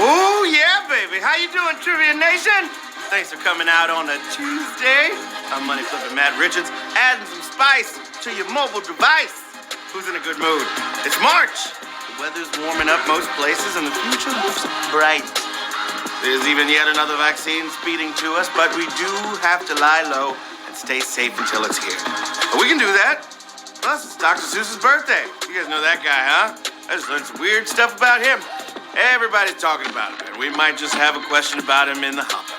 Oh, yeah, baby. How you doing, Trivia Nation? Thanks for coming out on a Tuesday. I'm Money Flippin' Matt Richards, adding some spice to your mobile device. Who's in a good mood? It's March. The weather's warming up most places, and the future looks bright. There's even yet another vaccine speeding to us, but we do have to lie low and stay safe until it's here. But we can do that. Plus, it's Dr. Seuss's birthday. You guys know that guy, huh? I just learned some weird stuff about him. Everybody's talking about him, and we might just have a question about him in the hopper.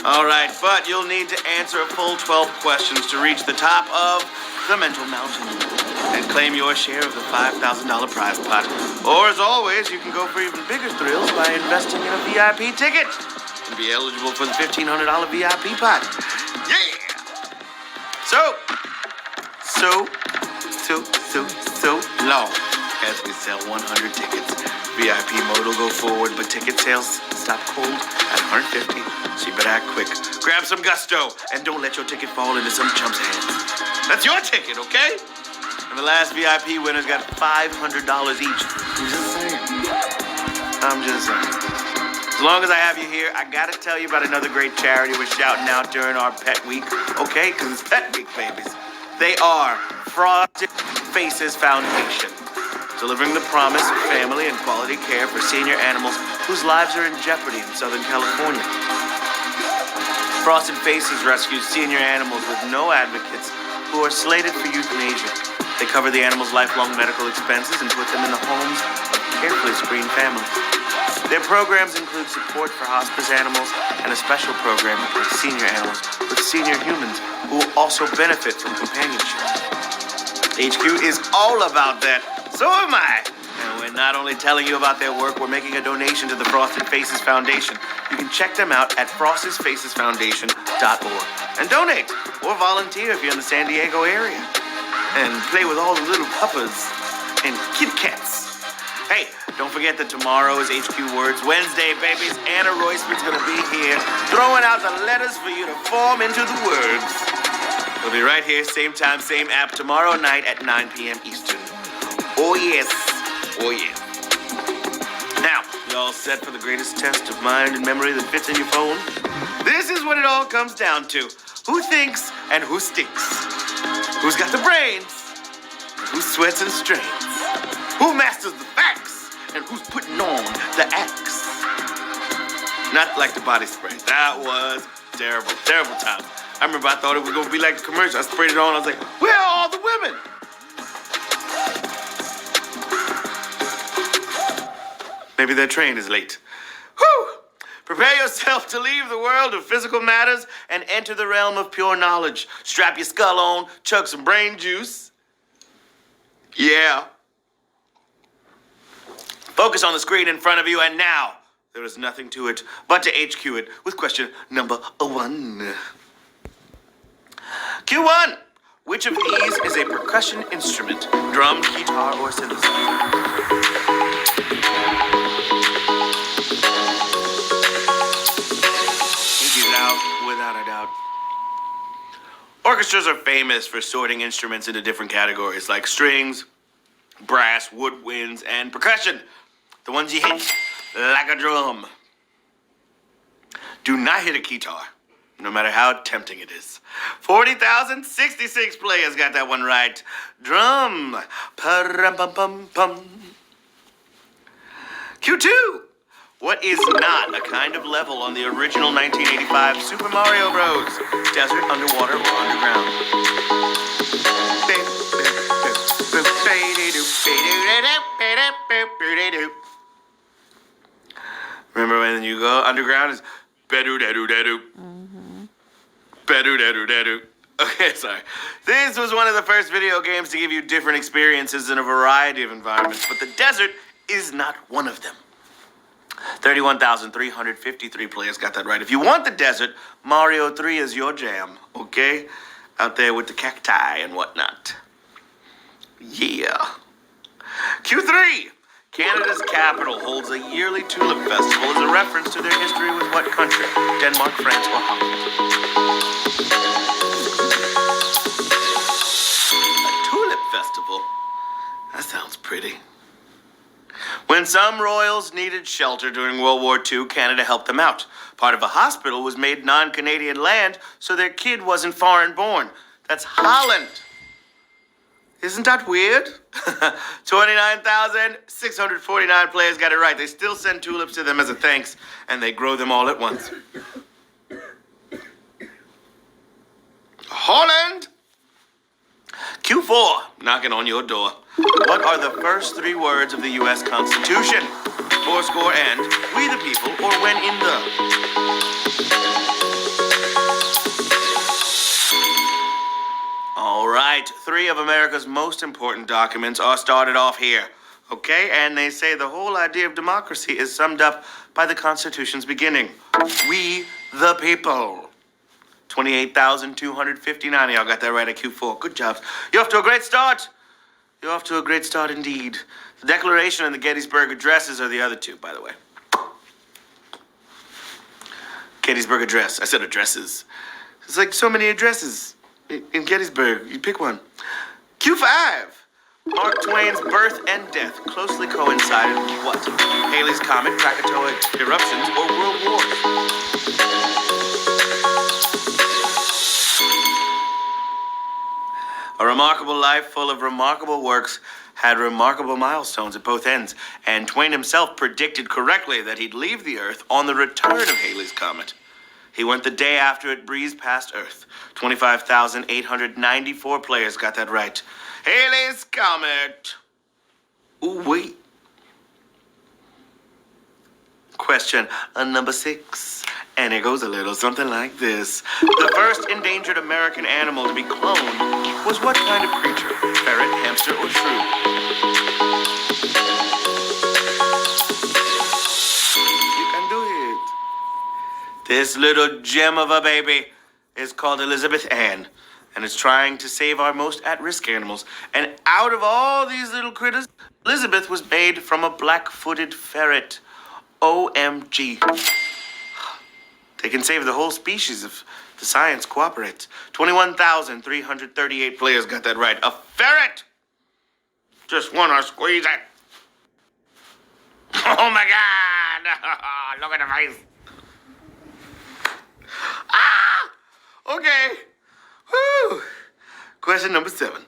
All right, but you'll need to answer a full 12 questions to reach the top of the mental mountain and claim your share of the $5,000 prize pot. Or, as always, you can go for even bigger thrills by investing in a VIP ticket and be eligible for the $1,500 VIP pot. Yeah! So long as we sell 100 tickets. VIP mode will go forward, but ticket sales stop cold at 150. So you better act quick. Grab some gusto and don't let your ticket fall into some chump's hands. That's your ticket, okay? And the last VIP winners got $500 each. I'm just saying. As long as I have you here, I gotta tell you about another great charity we're shouting out during our Pet Week, okay? Because it's Pet Week, babies. They are Frosted Faces Foundation, delivering the promise of family and quality care for senior animals whose lives are in jeopardy in Southern California. Frosted Faces rescues senior animals with no advocates who are slated for euthanasia. They cover the animals' lifelong medical expenses and put them in the homes of carefully screened families. Their programs include support for hospice animals and a special program for senior animals with senior humans who will also benefit from companionship. HQ is all about that. So am I. And we're not only telling you about their work, we're making a donation to the Frosted Faces Foundation. You can check them out at frostedfacesfoundation.org and donate or volunteer if you're in the San Diego area. And play with all the little puppas and Kit Kats. Hey, don't forget that tomorrow is HQ Words Wednesday, babies. Anna Royceman's gonna be here throwing out the letters for you to form into the words. We'll be right here, same time, same app, tomorrow night at 9 p.m. Eastern. Oh, yes. Oh, yeah. Now, you all set for the greatest test of mind and memory that fits in your phone? This is what it all comes down to. Who thinks and who stinks? Who's got the brains? Who sweats and strains? Who masters the facts? And who's putting on the axe? Not like the body spray. That was terrible, terrible time. I remember I thought it was going to be like a commercial. I sprayed it on. I was like, where are all the women? Maybe their train is late. Whew! Prepare yourself to leave the world of physical matters and enter the realm of pure knowledge. Strap your skull on, chug some brain juice. Yeah. Focus on the screen in front of you, and now there is nothing to it but to HQ it with question number 1. Q1. Which of these is a percussion instrument? Drum, guitar, or synthesizer? Without a doubt. Orchestras are famous for sorting instruments into different categories like strings, brass, woodwinds, and percussion. The ones you hit like a drum. Do not hit a guitar, no matter how tempting it is. 40,066 players got that one right. Drum. Pa-rum-pum-pum-pum. Q2. What is not a kind of level on the original 1985 Super Mario Bros? Desert, underwater, or underground? Remember when you go underground? It's bedu-dedu-dedu. Bedu-dedu-dedu. Okay, sorry. This was one of the first video games to give you different experiences in a variety of environments, but the desert is not one of them. 31,353 players got that right. If you want the desert, Mario 3 is your jam, okay? Out there with the cacti and whatnot. Yeah. Q3. Canada's capital holds a yearly tulip festival as a reference to their history with what country? Denmark, France, or Holland? A tulip festival? That sounds pretty. When some royals needed shelter during World War II, Canada helped them out. Part of a hospital was made non-Canadian land so their kid wasn't foreign born. That's Holland. Isn't that weird? 29,649 players got it right. They still send tulips to them as a thanks, and they grow them all at once. Holland! Q4, knocking on your door. What are the first three words of the U.S. Constitution? Fourscore and we the people, or when in the... All right, three of America's most important documents are started off here. Okay, and they say the whole idea of democracy is summed up by the Constitution's beginning. We the people. 28,259 of y'all got that right at Q4. Good job. You're off to a great start. You're off to a great start indeed. The Declaration and the Gettysburg Addresses are the other two, by the way. Gettysburg Address. I said addresses. It's like so many addresses in Gettysburg. You pick one. Q5. Mark Twain's birth and death closely coincided with what? Halley's Comet, Krakatoa eruptions, or world wars? A remarkable life full of remarkable works had remarkable milestones at both ends, and Twain himself predicted correctly that he'd leave the Earth on the return of Halley's Comet. He went the day after it breezed past Earth. 25,894 players got that right. Halley's Comet. Ooh, wait. Question number 6. And it goes a little something like this. The first endangered American animal to be cloned was what kind of creature? Ferret, hamster, or shrew? You can do it. This little gem of a baby is called Elizabeth Ann, and it's trying to save our most at-risk animals. And out of all these little critters, Elizabeth was made from a black-footed ferret. OMG. They can save the whole species if the science cooperates. 21,338 players got that right. A ferret! Just wanna squeeze it. Oh my God! Look at the face. Ah! Okay. Whew. Question number 7.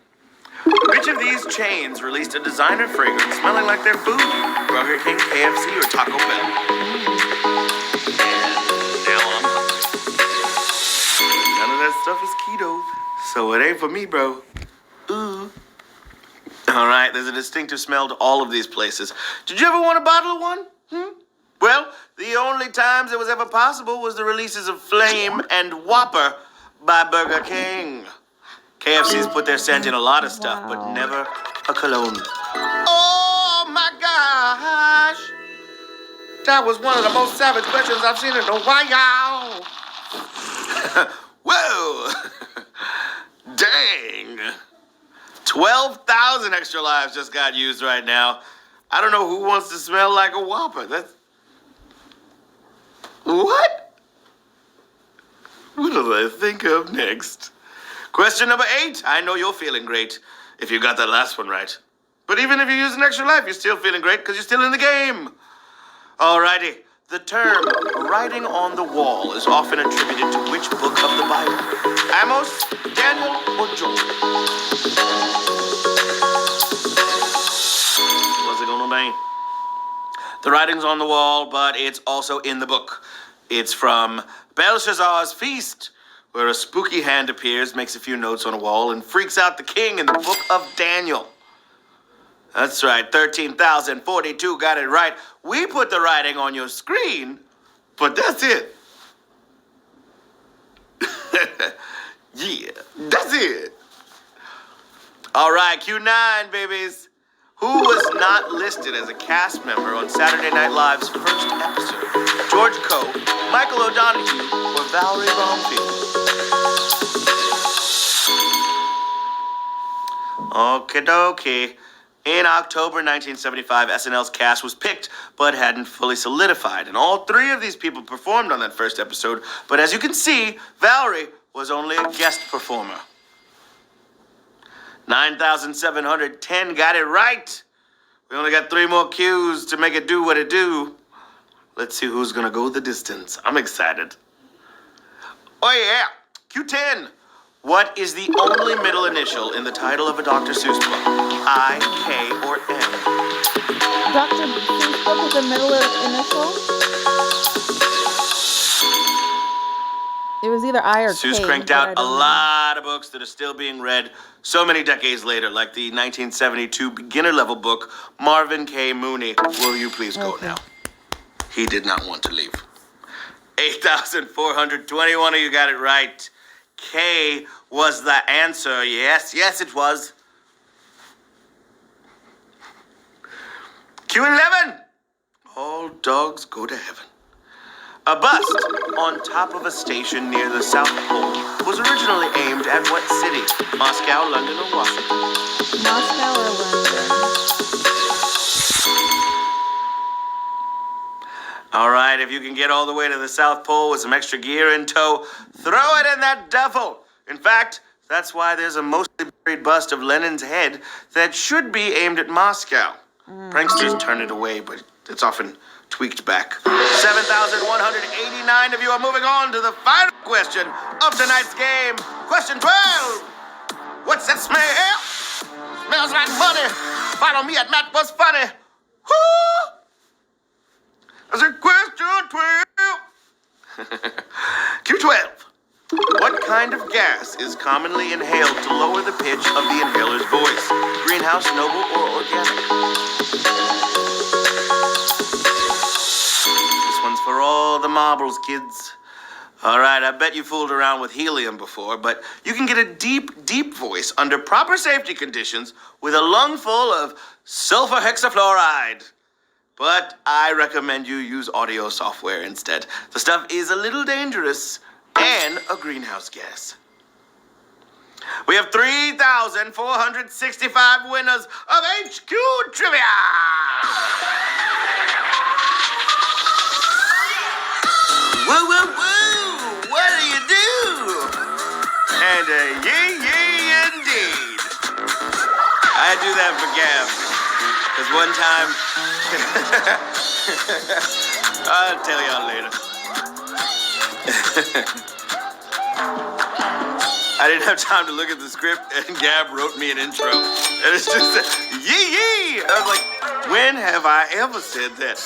Which of these chains released a designer fragrance smelling like their food? Burger King, KFC, or Taco Bell? That stuff is keto, so it ain't for me, bro. Ooh. All right, there's a distinctive smell to all of these places. Did you ever want a bottle of one? Well, the only times it was ever possible was the releases of Flame and Whopper by Burger King. KFC's put their scent in a lot of stuff, but never a cologne. Oh my gosh! That was one of the most savage questions I've seen in a while. Whoa! Dang! 12,000 extra lives just got used right now. I don't know who wants to smell like a Whopper. That's... What? What do I think of next? Question number 8. I know you're feeling great if you got that last one right. But even if you use an extra life, you're still feeling great because you're still in the game. Alrighty. The term writing on the wall is often attributed to which book of the Bible? Amos, Daniel, or Joel? What's it gonna be? The writing's on the wall, but it's also in the book. It's from Belshazzar's Feast, where a spooky hand appears, makes a few notes on a wall, and freaks out the king in the book of Daniel. That's right, 13,042 got it right. We put the writing on your screen, but that's it. Yeah, that's it. All right, Q9, babies. Who was not listed as a cast member on Saturday Night Live's first episode? George Coe, Michael O'Donoghue, or Valerie Bromfield? Okie dokie. In October 1975, SNL's cast was picked, but hadn't fully solidified, and all 3 of these people performed on that first episode, but as you can see, Valerie was only a guest performer. 9,710 got it right, We only got 3 more cues to make it do what it do. Let's see who's gonna go the distance. I'm excited. Oh yeah, Q10. What is the only middle initial in the title of a Dr. Seuss book? I, K, or N? Dr. Seuss book is a middle initial? It was either I or K. Seuss cranked out a lot of books that are still being read so many decades later, like the 1972 beginner-level book, Marvin K. Mooney. Will you please go now? He did not want to leave. 8,421 of you got it right. K was the answer. Yes, it was. Q11. All dogs go to heaven. A bust on top of a station near the South Pole was originally aimed at what city? Moscow, London, or Washington? Moscow or London? All right, if you can get all the way to the South Pole with some extra gear in tow, throw it in that duffel. In fact, that's why there's a mostly buried bust of Lenin's head that should be aimed at Moscow. Pranksters turn it away, but it's often tweaked back. 7,189 of you are moving on to the final question of tonight's game. Question 12. What's that smell? Smells like money. Follow me at Matt Was Funny. Woo! That's a question 12. Q12. What kind of gas is commonly inhaled to lower the pitch of the inhaler's voice? Greenhouse, noble, or organic? This one's for all the marbles, kids. All right, I bet you fooled around with helium before, but you can get a deep, deep voice under proper safety conditions with a lung full of sulfur hexafluoride. But I recommend you use audio software instead. The stuff is a little dangerous and a greenhouse gas. We have 3,465 winners of HQ Trivia! Woo, woo, woo! What do you do? And yee, yee, indeed. I do that for Gab. Because one time, I'll tell y'all later. I didn't have time to look at the script, and Gab wrote me an intro. And it's just yee yee. I was like, when have I ever said that?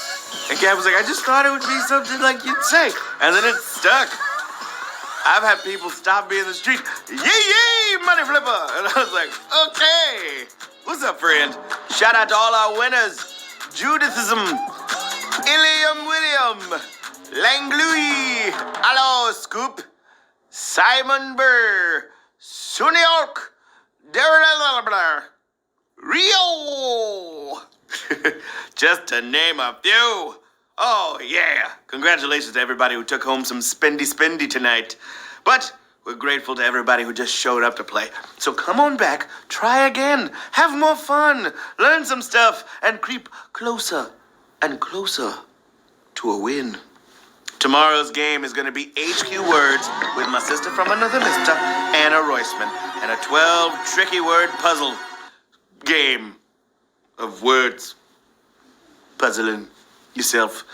And Gab was like, I just thought it would be something like you'd say. And then it stuck. I've had people stop me in the street, yee yee, money flipper. And I was like, okay. What's up, friend? Shout out to all our winners. Judithism, Ilium William, Langlui, Allo Scoop, Simon Burr, Sunnyok, Darren Rio. Just to name a few. Oh, yeah. Congratulations to everybody who took home some spendy tonight. But we're grateful to everybody who just showed up to play. So come on back, try again, have more fun, learn some stuff, and creep closer and closer to a win. Tomorrow's game is going to be HQ Words with my sister from another mister, Anna Roisman, and a 12 tricky word puzzle game of words. Puzzling yourself.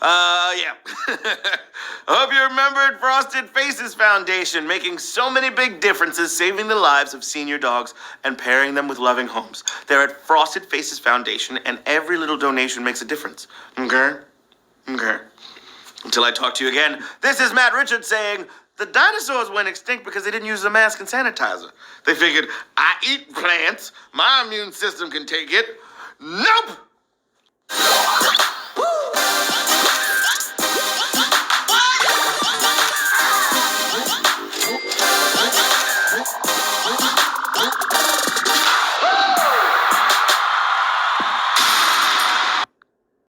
Yeah. I hope you remembered Frosted Faces Foundation, making so many big differences, saving the lives of senior dogs and pairing them with loving homes. They're at Frosted Faces Foundation, and every little donation makes a difference. Okay? Okay. Until I talk to you again, this is Matt Richards saying, the dinosaurs went extinct because they didn't use a mask and sanitizer. They figured, I eat plants, my immune system can take it. Nope!